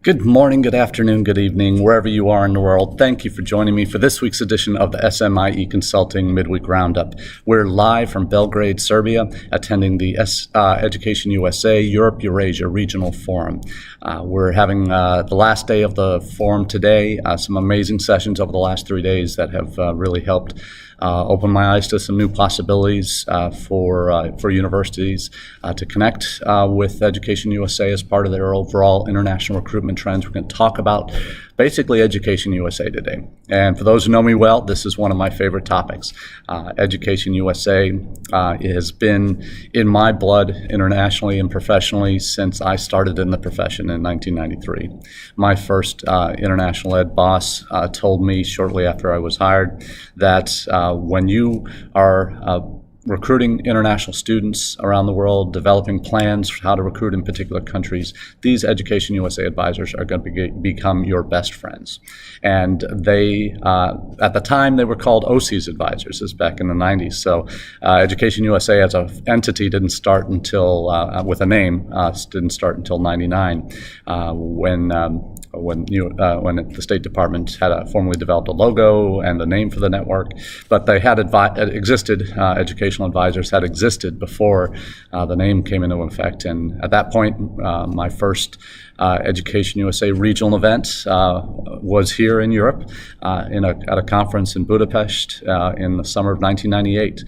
Good morning, good afternoon, good evening, wherever you are in the world. Thank you for joining me for this week's edition of the SMIE Consulting Midweek Roundup. We're live from Belgrade, Serbia, attending the Education USA Europe Eurasia Regional Forum. We're having the last day of the forum today, some amazing sessions over the last 3 days that have really helped open my eyes to some new possibilities for universities to connect with Education USA as part of their overall international recruitment trends. We're going to talk about basically Education USA today. And for those who know me well, this is one of my favorite topics. Education USA has been in my blood internationally and professionally since I started in the profession in 1993. My first international ed boss told me shortly after I was hired that when you are recruiting international students around the world, developing plans for how to recruit in particular countries, these Education USA advisors are going to become your best friends. And they, at the time, they were called OC's advisors. This is back in the 90s. So Education USA as an entity didn't start until, with a name, didn't start until 99 when the State Department had formally developed a logo and a name for the network, but they had educational advisors had existed before the name came into effect. And at that point, my first Education USA regional event was here in Europe at a conference in Budapest in the summer of 1998.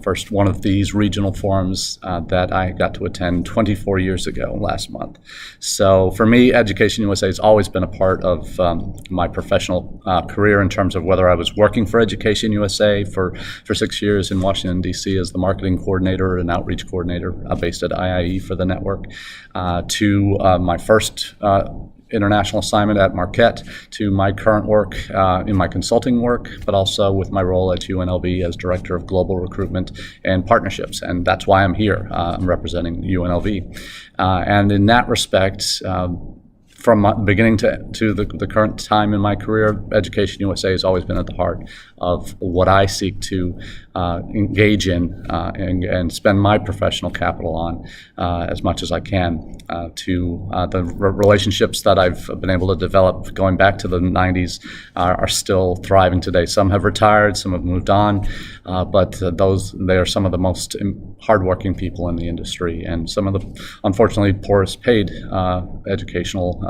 First one of these regional forums that I got to attend 24 years ago last month. So for me, Education USA has always been a part of my professional career in terms of whether I was working for Education USA for 6 years in Washington, D.C. as the marketing coordinator and outreach coordinator based at IIE for the network, to my first international assignment at Marquette, to my current work in my consulting work, but also with my role at UNLV as Director of Global Recruitment and Partnerships. And that's why I'm here. I'm representing UNLV. And in that respect, from my beginning to the current time in my career, Education USA has always been at the heart of what I seek to engage in and spend my professional capital on as much as I can. To the relationships that I've been able to develop going back to the 90s are still thriving today. Some have retired, some have moved on, but they are some of the most hardworking people in the industry and some of the, unfortunately, poorest paid educational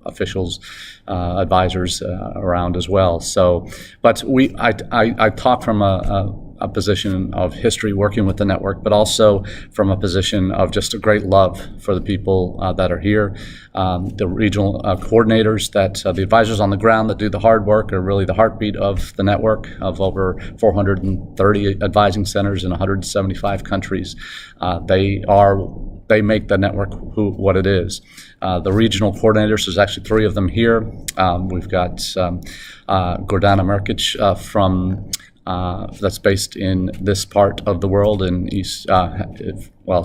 officials, advisors around as well. So, but I talk from a position of history working with the network, but also from a position of just a great love for the people that are here. The regional coordinators, the advisors on the ground that do the hard work are really the heartbeat of the network of over 430 advising centers in 175 countries. They make the network what it is. The regional coordinators, there's actually 3 of them here. We've got Gordana Merkic from that's based in this part of the world in East.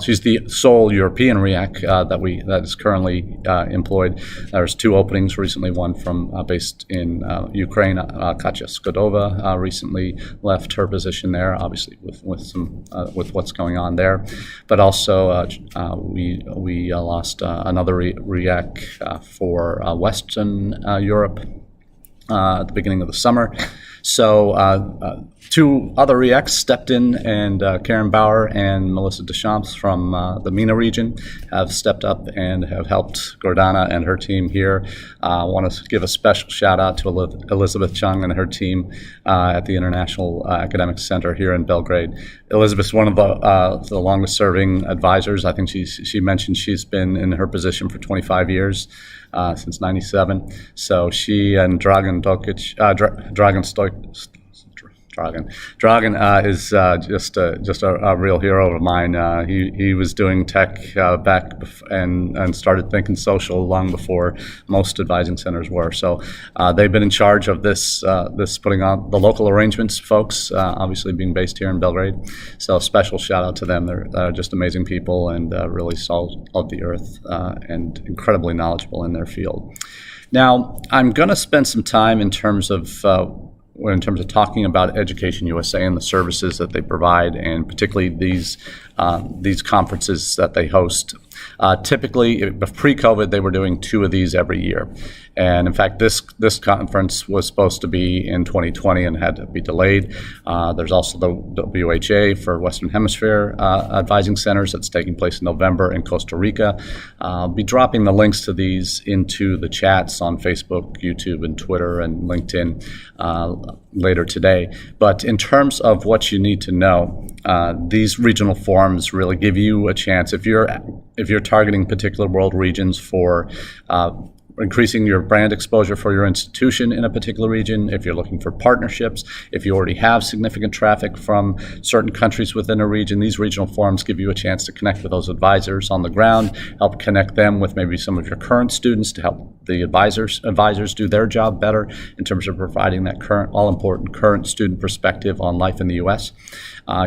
She's the sole European REAC that is currently employed. There's 2 openings recently. One from based in Ukraine. Katya Skodova recently left her position there, obviously with what's going on there. But also we lost another REAC for Western Europe at the beginning of the summer. So 2 other REACs stepped in, and Karen Bauer and Melissa Deschamps from the MENA region have stepped up and have helped Gordana and her team here. I want to give a special shout out to Elizabeth Chung and her team at the International Academic Center here in Belgrade. Elizabeth's one of the longest serving advisors. I think she mentioned she's been in her position for 25 years. Since '97, so she and Dragan is just a real hero of mine. He was doing tech back and started thinking social long before most advising centers were. So they've been in charge of this putting on the local arrangements, folks. Obviously being based here in Belgrade. So special shout out to them. They're just amazing people and really salt of the earth and incredibly knowledgeable in their field. Now I'm going to spend some time in terms of talking about Education USA and the services that they provide, and particularly these conferences that they host. Typically, pre-COVID, they were doing 2 of these every year. And in fact, this conference was supposed to be in 2020 and had to be delayed. There's also the WHA for Western Hemisphere advising centers that's taking place in November in Costa Rica. I'll be dropping the links to these into the chats on Facebook, YouTube, and Twitter and LinkedIn later today. But in terms of what you need to know, these regional forums really give you a chance if you're targeting particular world regions for increasing your brand exposure for your institution in a particular region, if you're looking for partnerships, if you already have significant traffic from certain countries within a region, these regional forums give you a chance to connect with those advisors on the ground, help connect them with maybe some of your current students to help the advisors do their job better in terms of providing that all-important current student perspective on life in the U.S.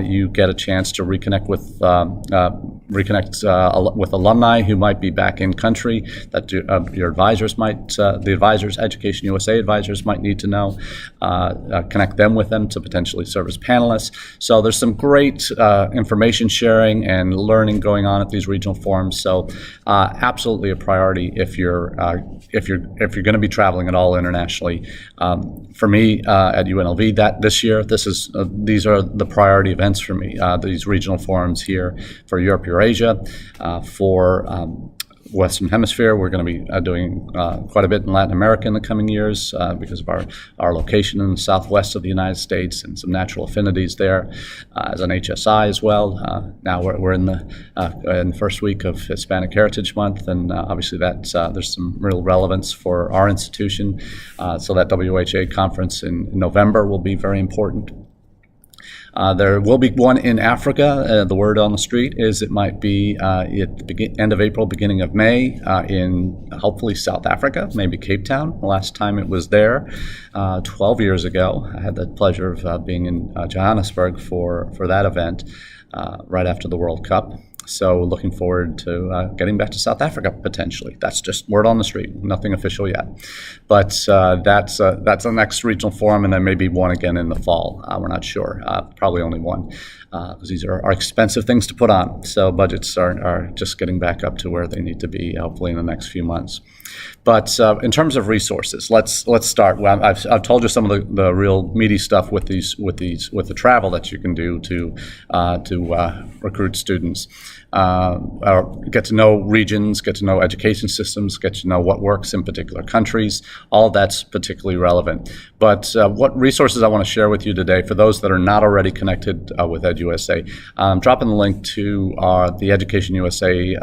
You get a chance to reconnect with alumni who might be back in country that your advisors the advisors, Education USA advisors might need to know, connect them with them to potentially serve as panelists. So there's some great information sharing and learning going on at these regional forums. So absolutely a priority if you're going to be traveling at all internationally. For me at UNLV, these are the priority events for me. These regional forums here for Europe, Eurasia, for Western Hemisphere. We're going to be doing quite a bit in Latin America in the coming years because of our location in the southwest of the United States and some natural affinities there as an HSI as well. Now we're in the first week of Hispanic Heritage Month, and obviously there's some real relevance for our institution. So that WHA conference in November will be very important. There will be one in Africa. The word on the street is it might be at the end of April, beginning of May, in hopefully South Africa, maybe Cape Town. The last time it was there, 12 years ago. I had the pleasure of being in Johannesburg for that event right after the World Cup. So looking forward to getting back to South Africa potentially. That's just word on the street, nothing official yet. But that's the next regional forum, and then maybe one again in the fall. We're not sure. Probably only one, because these are expensive things to put on. So budgets are just getting back up to where they need to be, hopefully in the next few months. But in terms of resources, let's start. Well, I've told you some of the real meaty stuff with the travel that you can do to recruit students. Get to know regions, get to know education systems, get to know what works in particular countries. All that's particularly relevant. But what resources I want to share with you today for those that are not already connected with EdUSA, I'm dropping the link to the Education USA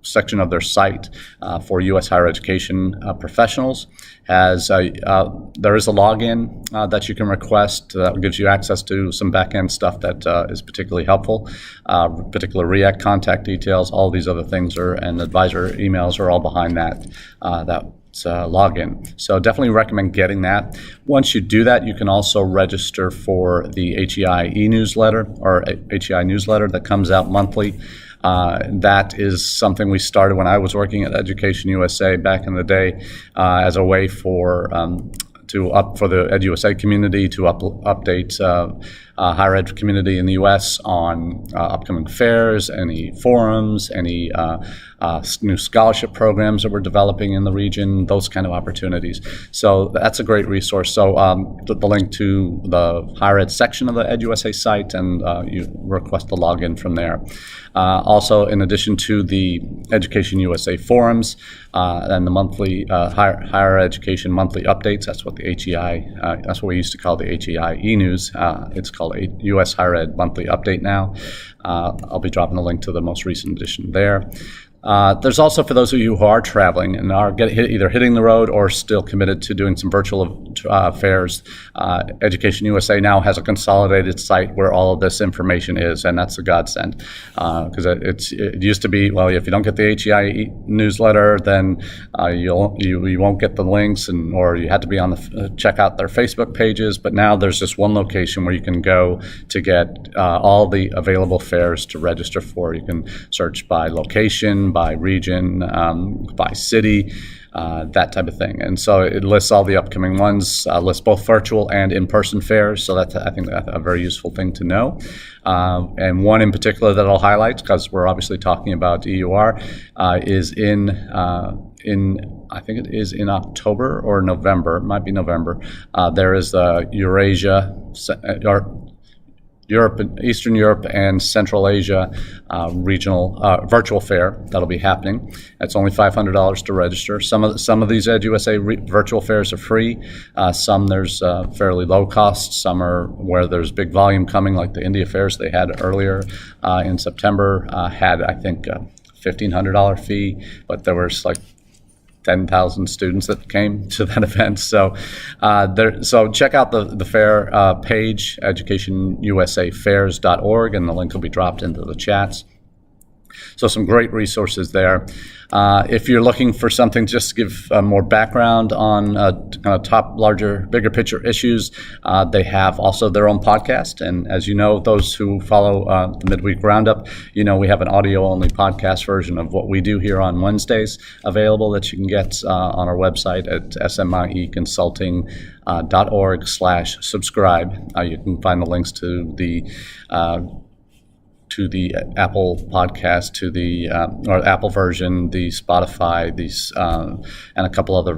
section of their site for U.S. higher education professionals. There is a login that you can request that gives you access to some back-end stuff that is particularly helpful, particular REACT contact details, all these other things and advisor emails are all behind that login. So definitely recommend getting that. Once you do that, you can also register for the HEI e-newsletter or HEI newsletter that comes out monthly. That is something we started when I was working at Education USA back in the day as a way for the EdUSA community to update higher ed community in the U.S. on upcoming fairs, any forums, any new scholarship programs that we're developing in the region, those kind of opportunities. So that's a great resource. So the link to the higher ed section of the EdUSA site, and you request the login from there. Also, in addition to the Education USA forums and the monthly higher education monthly updates, that's what the HEI, that's what we used to call the HEI e-news. It's called a US Higher Ed Monthly Update now. I'll be dropping a link to the most recent edition there. There's also, for those of you who are traveling and are either hitting the road or still committed to doing some virtual fairs, Education USA now has a consolidated site where all of this information is, and that's a godsend. Because it used to be, well, if you don't get the HEI newsletter, then you won't get the links, or you had to be on check out their Facebook pages. But now there's just one location where you can go to get all the available fairs to register for. You can search by location, by region, by city, that type of thing. And so it lists all the upcoming ones, lists both virtual and in-person fairs. So that's, I think, a very useful thing to know. And one in particular that I'll highlight, because we're obviously talking about EUR, is in I think it is in October or November. It might be November. There is the Eurasia, Eastern Europe and Central Asia regional virtual fair that'll be happening. It's only $500 to register. Some of these EdUSA virtual fairs are free. Some there's fairly low cost. Some are where there's big volume coming, like the India fairs they had earlier in September had, I think, a $1,500 fee, but there was like 10,000 students that came to that event. So so check out the fair page, educationusafairs.org, and the link will be dropped into the chats. So some great resources there. If you're looking for something just to give more background on kind of top, larger, bigger picture issues, they have also their own podcast. And as you know, those who follow the Midweek Roundup, you know we have an audio-only podcast version of what we do here on Wednesdays available that you can get on our website at smieconsulting.org/subscribe. You can find the links to the Apple podcast, to the or Apple version, the Spotify, these and a couple other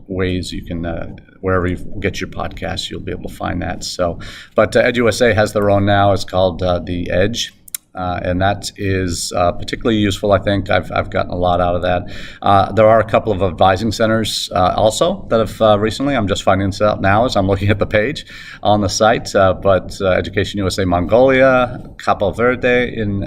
ways you can wherever you get your podcasts, you'll be able to find that. So, but EdUSA has their own now. It's called The Edge. And that is particularly useful, I think. I've gotten a lot out of that. There are a couple of advising centers also that have recently, I'm just finding this out now as I'm looking at the page on the site, but Education USA Mongolia, Cabo Verde in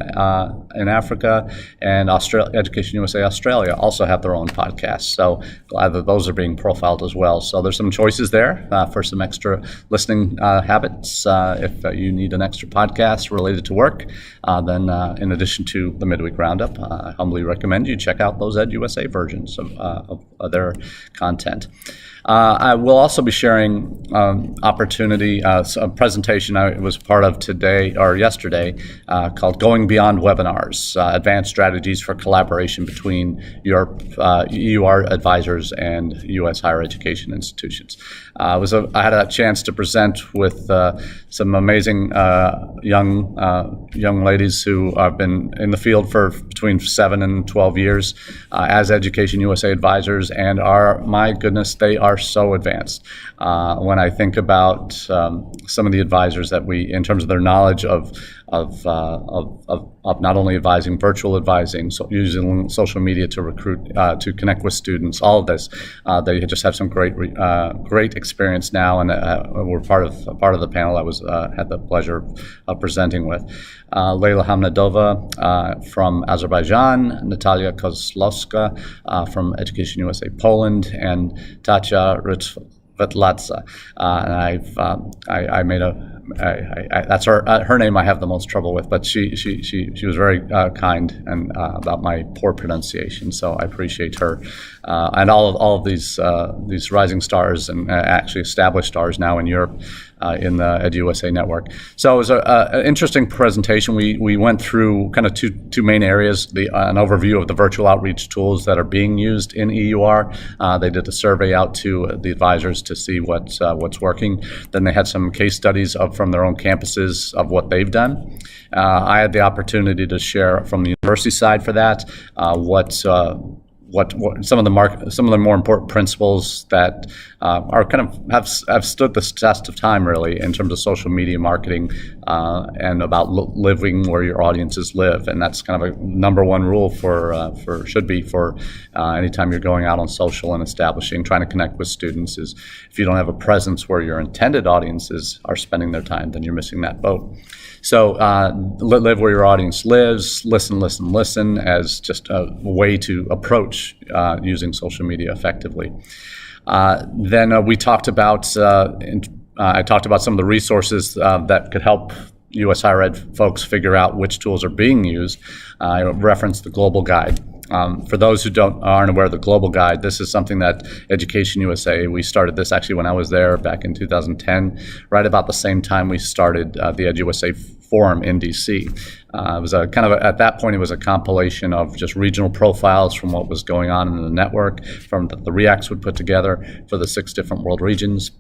Africa, and Education USA Australia also have their own podcasts. So glad that those are being profiled as well. So there's some choices there for some extra listening habits if you need an extra podcast related to work. Then in addition to the Midweek Roundup, I humbly recommend you check out those EdUSA versions of their content. I will also be sharing a presentation I was part of today or yesterday called Going Beyond Webinars, Advanced Strategies for Collaboration Between Europe, EUR Advisors and U.S. Higher Education Institutions. I had a chance to present with some amazing young ladies who have been in the field for between 7 and 12 years as Education USA advisors, and my goodness, they are so advanced. When I think about some of the advisors that in terms of their knowledge of not only advising, virtual advising, so using social media to recruit, to connect with students, all of this, they just have some great experience now, and we're part of the panel I had the pleasure of presenting with. Leila Hamnadova from Azerbaijan, Natalia Kozlowska from Education USA Poland, and Tatya Ritvatladze. And I made that's her name I have the most trouble with, but she was very kind and about my poor pronunciation, so I appreciate her and all of these rising stars and actually established stars now in Europe in the EdUSA network. So it was an interesting presentation. We went through kind of two main areas, an overview of the virtual outreach tools that are being used in EUR. They did a survey out to the advisors to see what's working. Then they had some case studies from their own campuses of what they've done. I had the opportunity to share from the university side for that what some of the more important principles that are kind of have stood the test of time, really, in terms of social media marketing and about living where your audiences live. And that's kind of a number one rule should be for anytime you're going out on social and trying to connect with students, is if you don't have a presence where your intended audiences are spending their time, then you're missing that boat. So live where your audience lives, listen as just a way to approach using social media effectively. Then we talked about, I talked about some of the resources that could help U.S. higher ed folks figure out which tools are being used. I referenced the global guide. For those who aren't aware of the Global Guide, this is something that Education USA, we started this actually when I was there back in 2010, right about the same time we started the EdUSA Forum in DC. It was at that point, it was a compilation of just regional profiles from what was going on in the network, from the REACTs would put together for the 6 different world regions.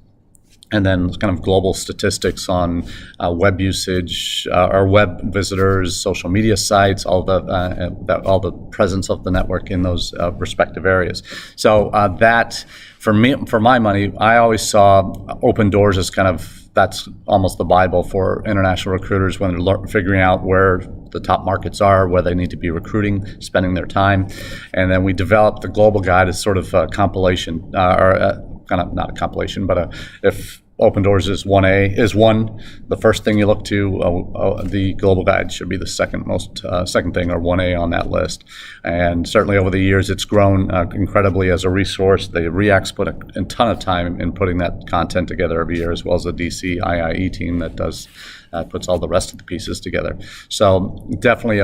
And then kind of global statistics on web usage, or web visitors, social media sites, all the presence of the network in those respective areas. So that, for my money, I always saw Open Doors as that's almost the Bible for international recruiters when they're figuring out where the top markets are, where they need to be recruiting, spending their time. And then we developed the Global Guide as sort of a compilation, kind of not a compilation, but if Open Doors is the first thing you look to, the Global Guide should be the second thing, or 1A on that list. And certainly over the years, it's grown incredibly as a resource. The REACTs put a ton of time in putting that content together every year, as well as the DC IIE team that puts all the rest of the pieces together. So definitely,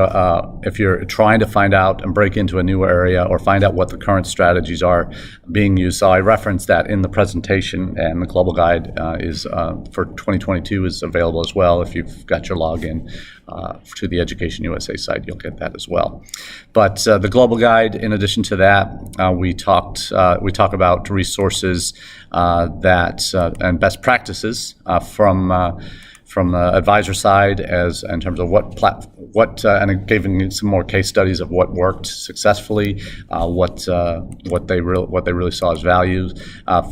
if you're trying to find out and break into a new area or find out what the current strategies are being used, so I referenced that in the presentation, and the Global Guide is for 2022 is available as well. If you've got your login to the Education USA site, you'll get that as well. But the Global Guide, in addition to that, we talk about resources and best practices from the advisor side, as in terms of and giving some more case studies of what worked successfully, what they really saw as values.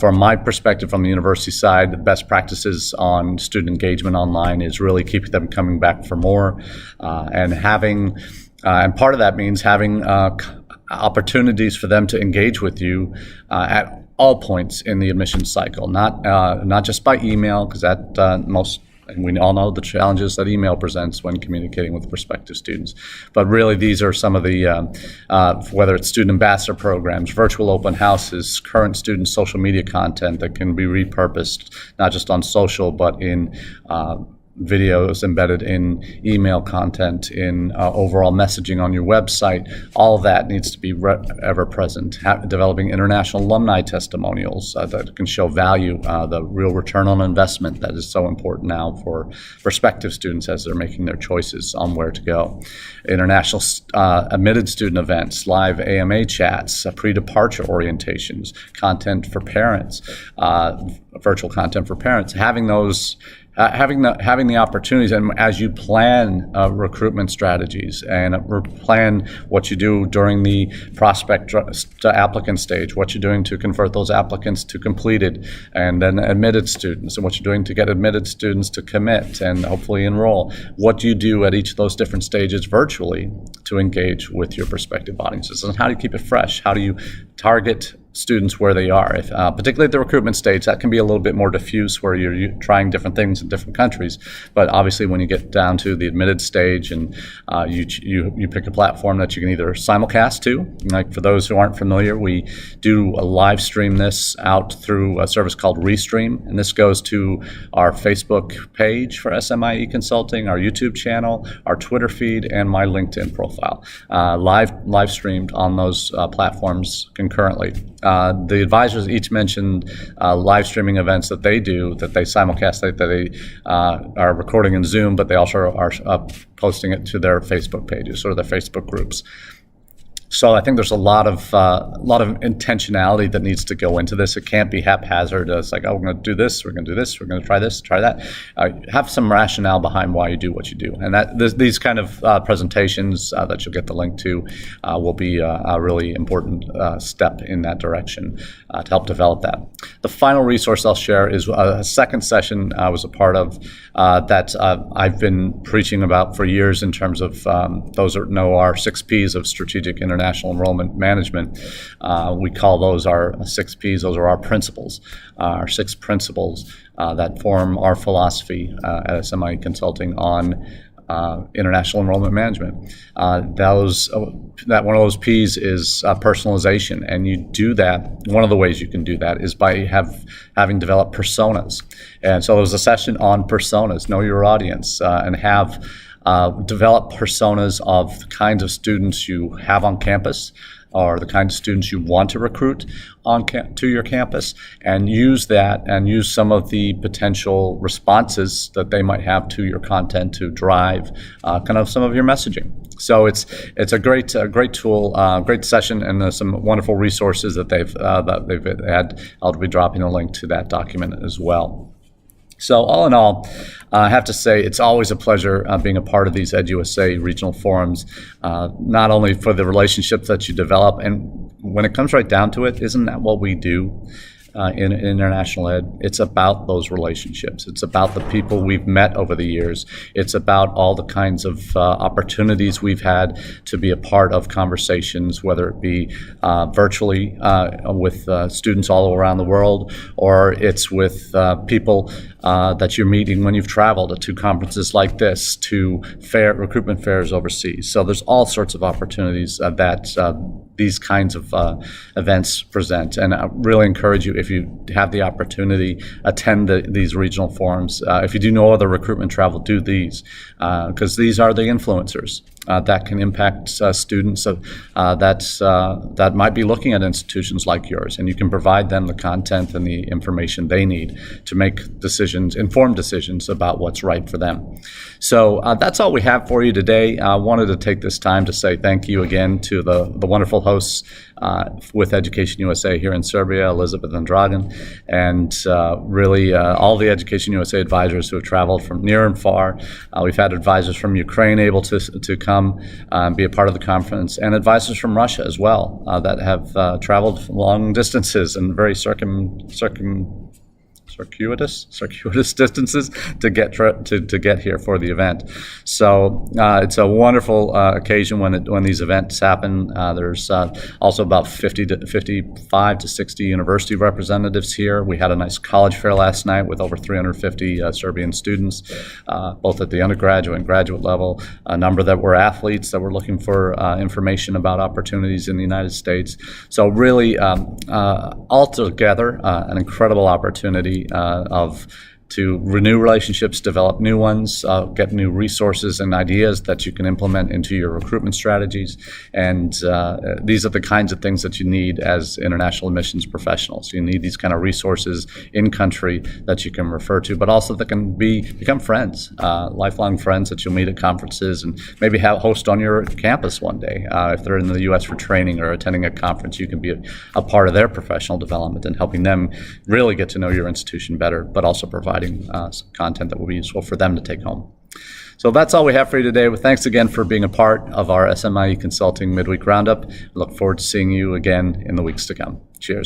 From my perspective, from the university side, the best practices on student engagement online is really keeping them coming back for more, and part of that means having opportunities for them to engage with you at all points in the admissions cycle, not just by email, because and we all know the challenges that email presents when communicating with prospective students. But really, these are some of the, whether it's student ambassador programs, virtual open houses, current student social media content that can be repurposed, not just on social, but in videos embedded in email content, in overall messaging on your website. All of that needs to be ever present. Developing international alumni testimonials that can show value, the real return on investment that is so important now for prospective students as they're making their choices on where to go. International admitted student events, live AMA chats, pre-departure orientations, content for parents, virtual content for parents. Having those having the opportunities, and as you plan recruitment strategies and plan what you do during the prospect to applicant stage, what you're doing to convert those applicants to completed and then admitted students, and what you're doing to get admitted students to commit and hopefully enroll, what do you do at each of those different stages virtually to engage with your prospective audiences, and how do you keep it fresh? How do you target students where they are? Particularly at the recruitment stage, that can be a little bit more diffuse, where you're trying different things in different countries. But obviously, when you get down to the admitted stage, and you pick a platform that you can either simulcast to, like for those who aren't familiar, we do a live stream this out through a service called Restream, and this goes to our Facebook page for SMIE Consulting, our YouTube channel, our Twitter feed, and my LinkedIn profile, live streamed on those platforms concurrently. The advisors each mentioned live streaming events that they do, that they simulcast, that they are recording in Zoom, but they also are posting it to their Facebook pages or their Facebook groups. So I think there's a lot of intentionality that needs to go into this. It can't be haphazard. It's like, oh, we're going to do this, we're going to do this, we're going to try this, try that. Have some rationale behind why you do what you do. And these kind of presentations that you'll get the link to will be a really important step in that direction to help develop that. The final resource I'll share is a second session I was a part of that I've been preaching about for years in terms of those that know our 6 Ps of strategic international enrollment management. We call those our 6 Ps. Those are our principles, our 6 principles that form our philosophy at SMIE Consulting on international enrollment management. That one of those P's is personalization, and you do that. One of the ways you can do that is by having developed personas. And so there was a session on personas, know your audience, and have develop personas of the kinds of students you have on campus, or the kinds of students you want to recruit to your campus, and use that and use some of the potential responses that they might have to your content to drive kind of some of your messaging. So it's a great tool, great session, and some wonderful resources that they've had. I'll be dropping a link to that document as well. So all in all, I have to say it's always a pleasure being a part of these EdUSA regional forums, not only for the relationships that you develop, and when it comes right down to it, isn't that what we do in international ed? It's about those relationships. It's about the people we've met over the years. It's about all the kinds of opportunities we've had to be a part of conversations, whether it be virtually with students all around the world, or it's with people that you're meeting when you've traveled to conferences like this, to recruitment fairs overseas. So there's all sorts of opportunities that these kinds of events present. And I really encourage you, if you have the opportunity, attend these regional forums. If you do no other recruitment travel, do these, because these are the influencers that can impact students that might be looking at institutions like yours, and you can provide them the content and the information they need to make informed decisions about what's right for them. So that's all we have for you today. I wanted to take this time to say thank you again to the wonderful hosts with Education USA here in Serbia, Elizabeth and Dragan, and really all the Education USA advisors who have traveled from near and far. We've had advisors from Ukraine able to come and be a part of the conference, and advisors from Russia as well that have traveled long distances and very circuitous distances to get here for the event. So it's a wonderful occasion when these events happen. There's also about 55 to 60 university representatives here. We had a nice college fair last night with over 350 Serbian students, both at the undergraduate and graduate level. A number that were athletes that were looking for information about opportunities in the United States. So really, altogether, an incredible opportunity to renew relationships, develop new ones, get new resources and ideas that you can implement into your recruitment strategies. And these are the kinds of things that you need as international admissions professionals. You need these kind of resources in country that you can refer to, but also that can become friends, lifelong friends that you'll meet at conferences and maybe host on your campus one day. If they're in the U.S. for training or attending a conference, you can be a part of their professional development and helping them really get to know your institution better, but also providing some content that will be useful for them to take home. So that's all we have for you today. Well, thanks again for being a part of our SMIE Consulting Midweek Roundup. I look forward to seeing you again in the weeks to come.